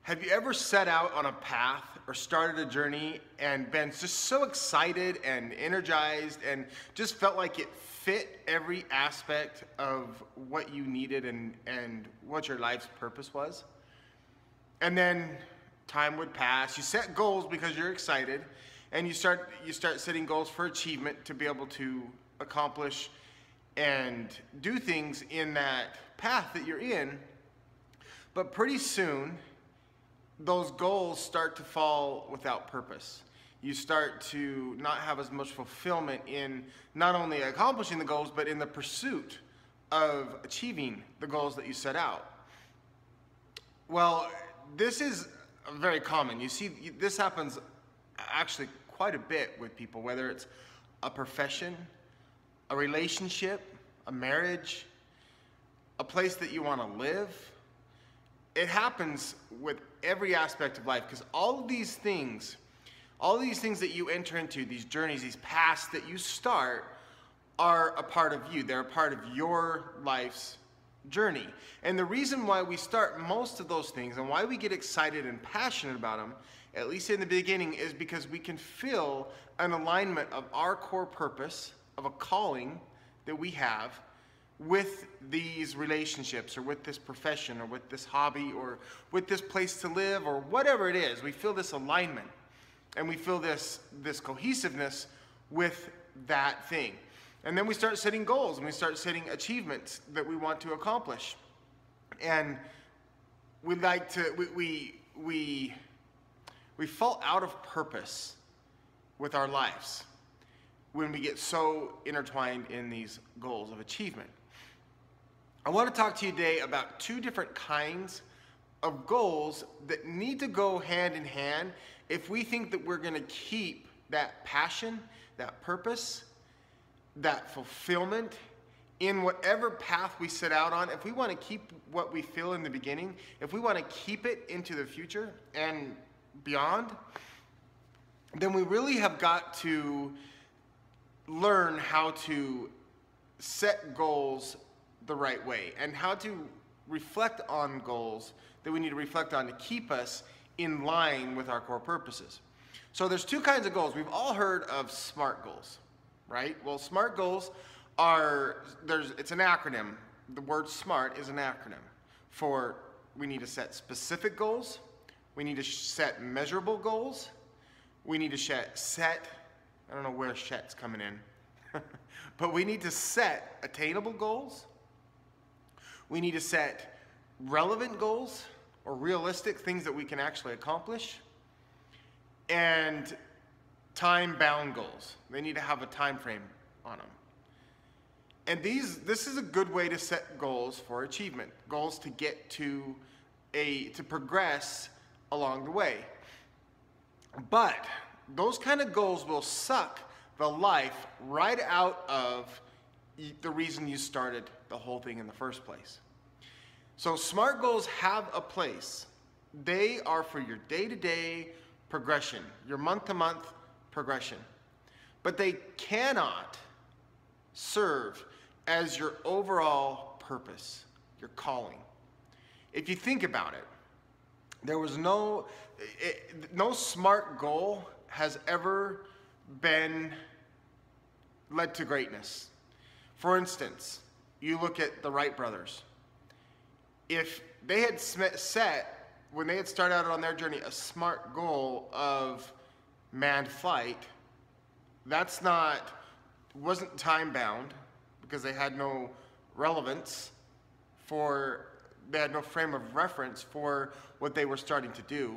Have you ever set out on a path or started a journey and been just so excited and energized and just felt like it fit every aspect of what you needed and what your life's purpose was? And then time would pass. You set goals because you're excited, and you start setting goals for achievement to be able to accomplish and do things in that path that you're in. But pretty soon, those goals start to fall without purpose. You start to not have as much fulfillment in not only accomplishing the goals, but in the pursuit of achieving the goals that you set out. Well, this is very common. You see, this happens actually quite a bit with people, whether it's a profession, a relationship, a marriage, a place that you want to live. It happens with every aspect of life, because all of these things that you enter into, these journeys, these paths that you start, are a part of you. They're a part of your life's journey. And the reason why we start most of those things and why we get excited and passionate about them, at least in the beginning, is because we can feel an alignment of our core purpose, of a calling that we have, with these relationships or with this profession or with this hobby or with this place to live or whatever it is. We feel this alignment and we feel this cohesiveness with that thing. And then we start setting goals and we start setting achievements that we want to accomplish. And we like to, we fall out of purpose with our lives when we get so intertwined in these goals of achievement. I want to talk to you today about two different kinds of goals that need to go hand in hand if we think that we're going to keep that passion, that purpose, that fulfillment in whatever path we set out on. If we want to keep what we feel in the beginning, if we want to keep it into the future and beyond, then we really have got to learn how to set goals the right way and how to reflect on goals that we need to reflect on to keep us in line with our core purposes. So there's two kinds of goals. We've all heard of SMART goals, right? Well, SMART goals it's an acronym. The word SMART is an acronym for we need to set specific goals, we need to set measurable goals, we need to set, I don't know where "shet's" coming in, but we need to set attainable goals. We need to set relevant goals or realistic things that we can actually accomplish, and time-bound goals. They need to have a time frame on them. And this is a good way to set goals for achievement, goals to get to progress along the way. But those kind of goals will suck the life right out of the reason you started the whole thing in the first place. So SMART goals have a place. They are for your day-to-day progression, your month-to-month progression. But they cannot serve as your overall purpose, your calling. If you think about it, there was no SMART goal has ever been led to greatness. For instance, you look at the Wright brothers. If they had set, when they had started out on their journey, a SMART goal of manned flight, wasn't time bound, because they had no relevance they had no frame of reference for what they were starting to do.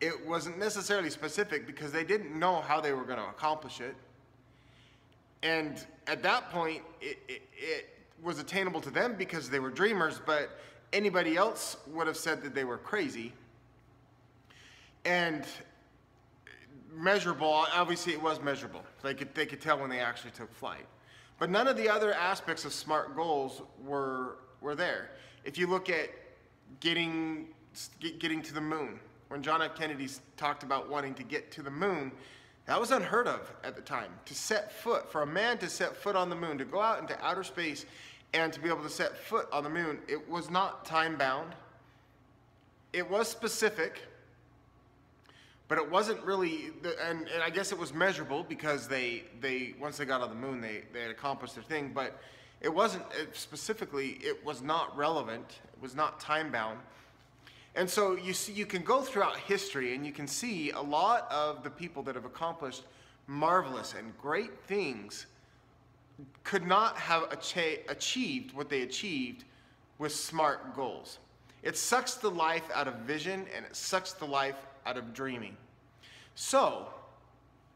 It wasn't necessarily specific because they didn't know how they were going to accomplish it. And at that point, it was attainable to them because they were dreamers, but anybody else would have said that they were crazy. And measurable, obviously it was measurable. They could tell when they actually took flight. But none of the other aspects of SMART goals were there. If you look at getting to the moon, when John F. Kennedy talked about wanting to get to the moon, that was unheard of at the time. For a man to set foot on the moon, to go out into outer space and to be able to set foot on the moon, it was not time bound. it was specific, but it wasn't really, and I guess it was measurable because they once they got on the moon, they had accomplished their thing, but it wasn't specifically, it was not relevant, it was not time bound. And so you can go throughout history and you can see a lot of the people that have accomplished marvelous and great things could not have achieved what they achieved with SMART goals. It sucks the life out of vision and it sucks the life out of dreaming. So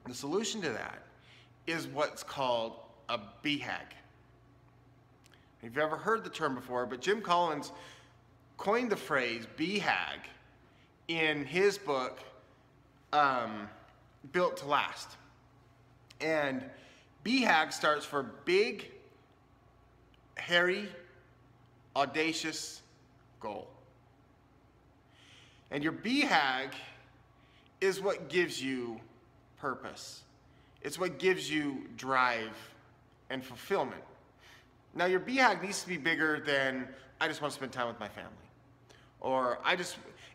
the solution to that is what's called a BHAG. If you've ever heard the term before, but Jim Collins coined the phrase BHAG in his book, Built to Last. And BHAG starts for big, hairy, audacious goal. And your BHAG is what gives you purpose. It's what gives you drive and fulfillment. Now your BHAG needs to be bigger than, I just want to spend time with my family. Or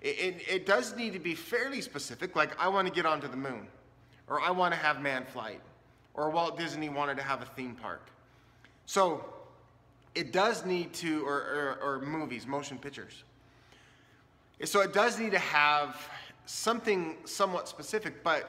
it does need to be fairly specific, like I want to get onto the moon. Or I want to have manned flight. Or Walt Disney wanted to have a theme park. So it does need to, or movies, motion pictures. So it does need to have something somewhat specific, but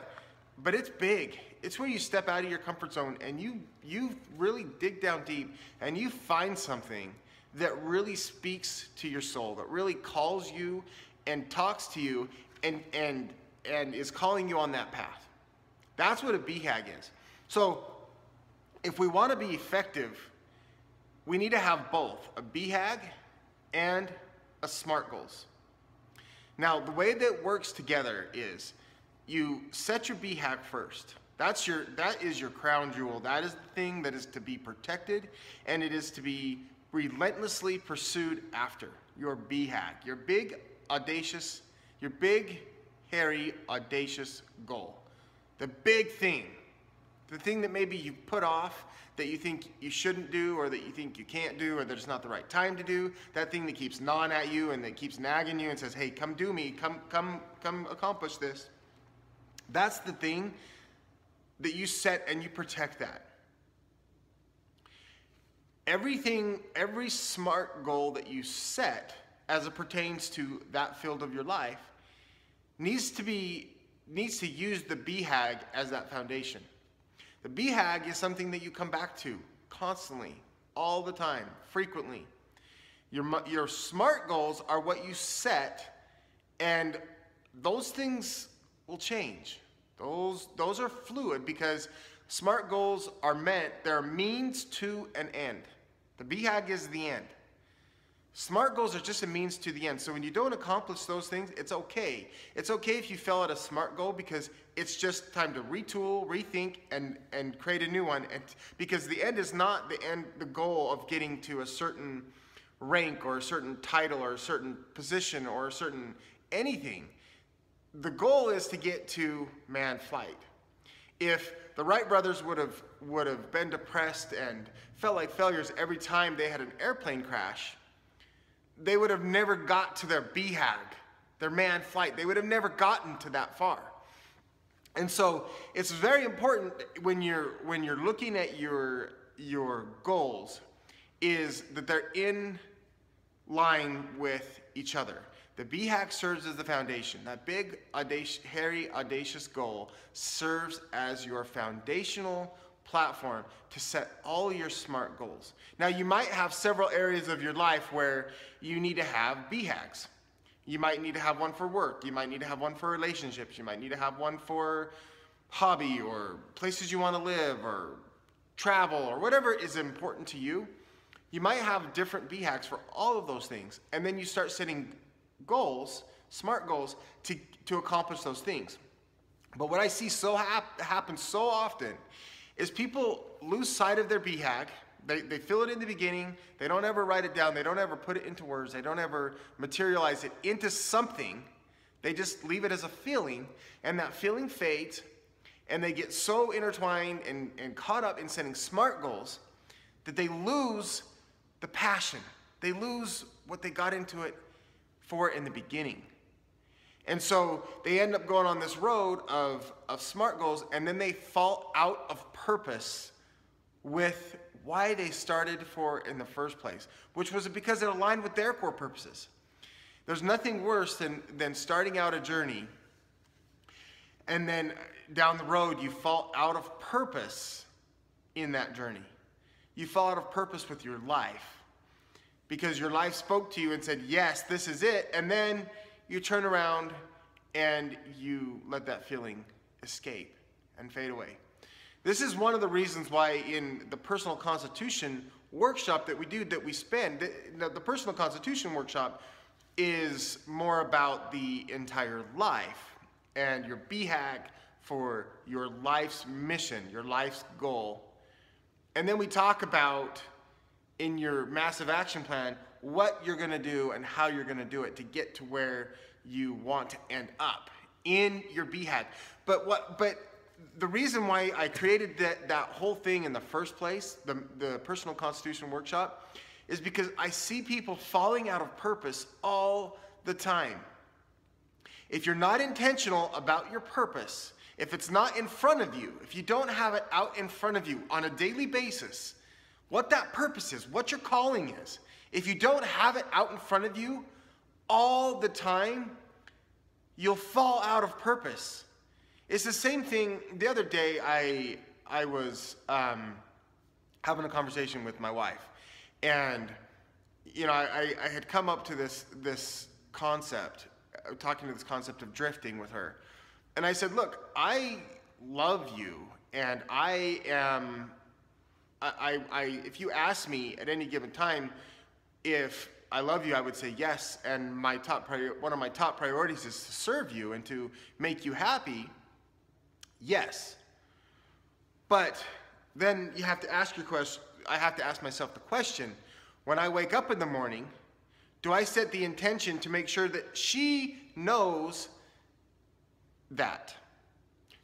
it's big. It's where you step out of your comfort zone and you really dig down deep and you find something that really speaks to your soul, that really calls you and talks to you and is calling you on that path. That's what a BHAG is. So if we want to be effective, we need to have both a BHAG and a SMART goals. Now, the way that works together is you set your BHAG first. That is your crown jewel. That is the thing that is to be protected, and it is to be relentlessly pursued after. Your BHAG, your big, hairy, audacious goal. The big thing. The thing that maybe you put off, that you think you shouldn't do, or that you think you can't do, or that it's not the right time to do, that thing that keeps gnawing at you and that keeps nagging you and says, hey, come do me, come accomplish this. That's the thing that you set and you protect that. Every SMART goal that you set as it pertains to that field of your life needs to use the BHAG as that foundation. The BHAG is something that you come back to constantly, all the time, frequently. Your SMART goals are what you set, and those things will change. Those are fluid because SMART goals are they're means to an end. The BHAG is the end. SMART goals are just a means to the end. So when you don't accomplish those things, it's okay. It's okay if you fell at a SMART goal because it's just time to retool, rethink, and create a new one. And because the end is not the goal of getting to a certain rank or a certain title or a certain position or a certain anything. The goal is to get to manned flight. If the Wright brothers would have been depressed and felt like failures every time they had an airplane crash, they would have never got to their BHAG, their manned flight. They would have never gotten to that far. And so it's very important when you're looking at your goals is that they're in line with each other. The BHAG serves as the foundation. That big, hairy, audacious goal serves as your foundational platform to set all your SMART goals. Now, you might have several areas of your life where you need to have BHAGs. You might need to have one for work. You might need to have one for relationships. You might need to have one for hobby or places you want to live or travel or whatever is important to you. You might have different BHAGs for all of those things. And then you start setting goals, SMART goals, to accomplish those things. But what I see happen so often is people lose sight of their BHAG. They fill it in the beginning. They don't ever write it down. They don't ever put it into words. They don't ever materialize it into something. They just leave it as a feeling, and that feeling fades, and they get so intertwined and caught up in setting SMART goals that they lose the passion. They lose what they got into it for in the beginning. And so they end up going on this road of SMART goals, and then they fall out of purpose with why they started for in the first place, which was because it aligned with their core purposes. There's nothing worse than starting out a journey and then down the road you fall out of purpose in that journey. You fall out of purpose with your life because your life spoke to you and said, yes, this is it. And then you turn around and you let that feeling escape and fade away. This is one of the reasons why in the personal constitution workshop that we do, that we spend, the personal constitution workshop is more about the entire life and your BHAG for your life's mission, your life's goal. And then we talk about in your massive action plan, what you're gonna do and how you're gonna do it to get to where you want to end up in your BHAG. But the reason why I created that whole thing in the first place, the personal constitution workshop, is because I see people falling out of purpose all the time. If you're not intentional about your purpose, if it's not in front of you, if you don't have it out in front of you on a daily basis, what that purpose is, what your calling is, if you don't have it out in front of you all the time, you'll fall out of purpose. It's the same thing. The other day, I was having a conversation with my wife, and you know, I had come up to this concept, talking to this concept of drifting with her, and I said, look, I love you, and if you ask me at any given time if I love you, I would say yes, and one of my top priorities is to serve you and to make you happy. Yes. But then you have to ask I have to ask myself the question, when I wake up in the morning, do I set the intention to make sure that she knows that?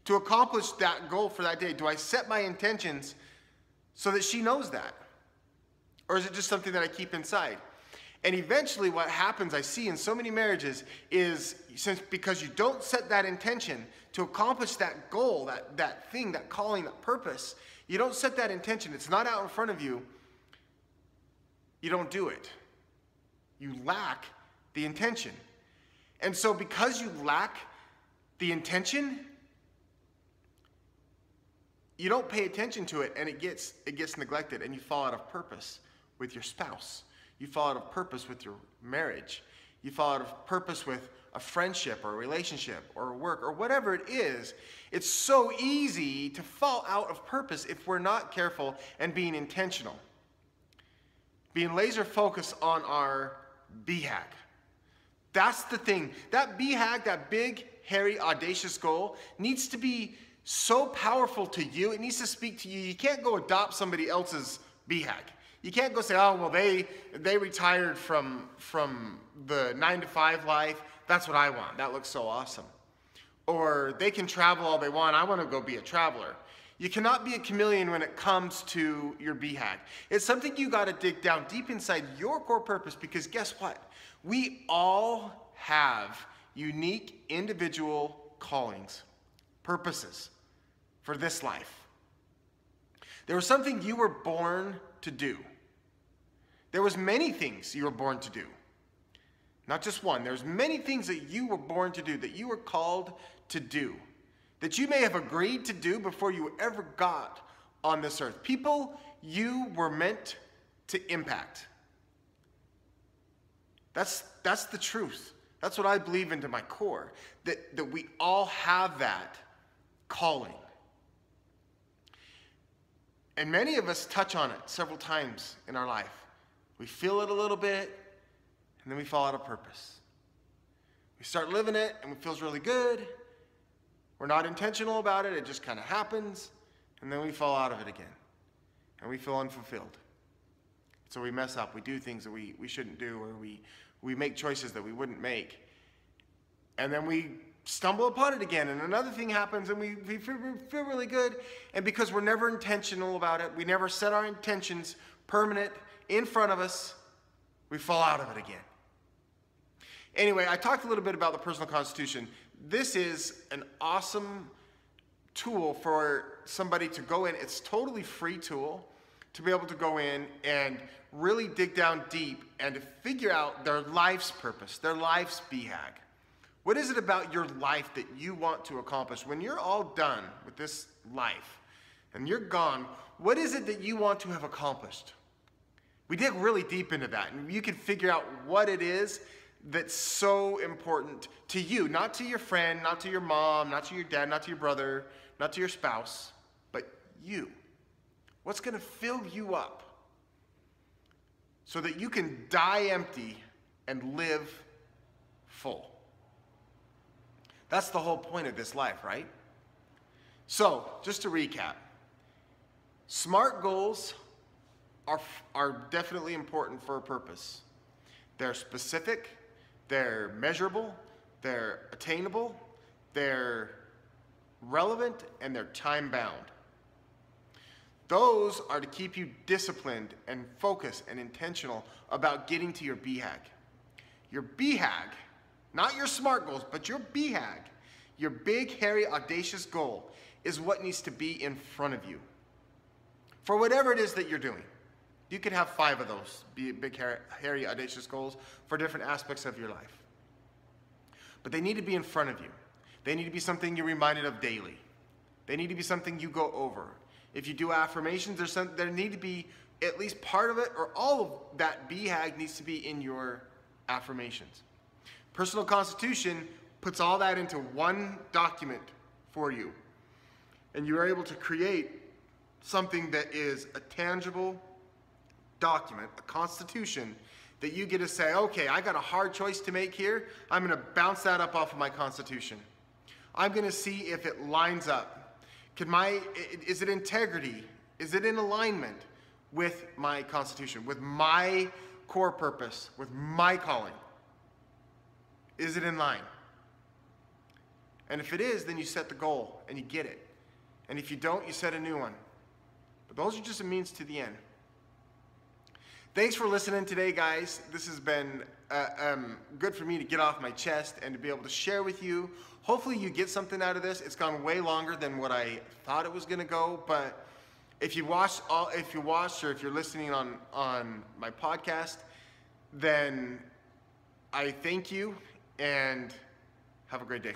To accomplish that goal for that day, do I set my intentions so that she knows that? Or is it just something that I keep inside? And eventually what happens, I see in so many marriages, is because you don't set that intention to accomplish that goal, that thing, that calling, that purpose, you don't set that intention, it's not out in front of you, you don't do it. You lack the intention. And so because you lack the intention, you don't pay attention to it, and it gets neglected, and you fall out of purpose with your spouse. You fall out of purpose with your marriage. You fall out of purpose with a friendship or a relationship or work or whatever it is. It's so easy to fall out of purpose if we're not careful and being intentional. Being laser focused on our BHAG. That's the thing. That BHAG, that big, hairy, audacious goal, needs to be so powerful to you. It needs to speak to you. You can't go adopt somebody else's BHAG. You can't go say, oh, well, they retired from the 9-to-5 life. That's what I want. That looks so awesome. Or they can travel all they want. I want to go be a traveler. You cannot be a chameleon when it comes to your BHAG. It's something you got to dig down deep inside your core purpose, because guess what? We all have unique individual callings, purposes for this life. There was something you were born to do. There was many things you were born to do. Not just one. There's many things that you were born to do, that you were called to do, that you may have agreed to do before you ever got on this earth. People you were meant to impact. That's the truth. That's what I believe into my core, that we all have that calling. And many of us touch on it several times in our life. We feel it a little bit, and then we fall out of purpose. We start living it, and it feels really good. We're not intentional about it. It just kind of happens, and then we fall out of it again, and we feel unfulfilled. So we mess up. We do things that we shouldn't do, or we make choices that we wouldn't make, and then we stumble upon it again, and another thing happens, and we feel really good, and because we're never intentional about it, we never set our intentions permanent in front of us, we fall out of it again. Anyway, I talked a little bit about the personal constitution. This is an awesome tool for somebody to go in. It's totally free tool to be able to go in and really dig down deep and to figure out their life's purpose, their life's BHAG. What is it about your life that you want to accomplish? When you're all done with this life and you're gone, what is it that you want to have accomplished? We dig really deep into that, and you can figure out what it is that's so important to you, not to your friend, not to your mom, not to your dad, not to your brother, not to your spouse, but you. What's going to fill you up so that you can die empty and live full? That's the whole point of this life, right? So, just to recap, SMART goals are definitely important for a purpose. They're specific, they're measurable, they're attainable, they're relevant, and they're time-bound. Those are to keep you disciplined and focused and intentional about getting to your BHAG. Your BHAG, not your SMART goals, but your BHAG, your big, hairy, audacious goal, is what needs to be in front of you. For whatever it is that you're doing. You could have 5 of those big, hairy, audacious goals for different aspects of your life. But they need to be in front of you. They need to be something you're reminded of daily. They need to be something you go over. If you do affirmations, there need to be at least part of it, or all of that BHAG needs to be in your affirmations. Personal Constitution puts all that into one document for you. And you are able to create something that is a tangible document, a constitution, that you get to say, okay, I got a hard choice to make here. I'm going to bounce that up off of my constitution. I'm going to see if it lines up. Is it integrity? Is it in alignment with my constitution, with my core purpose, with my calling? Is it in line? And if it is, then you set the goal and you get it. And if you don't, you set a new one. But those are just a means to the end. Thanks for listening today, guys. This has been good for me to get off my chest and to be able to share with you. Hopefully you get something out of this. It's gone way longer than what I thought it was going to go, but if you watched or if you're listening on my podcast, then I thank you and have a great day.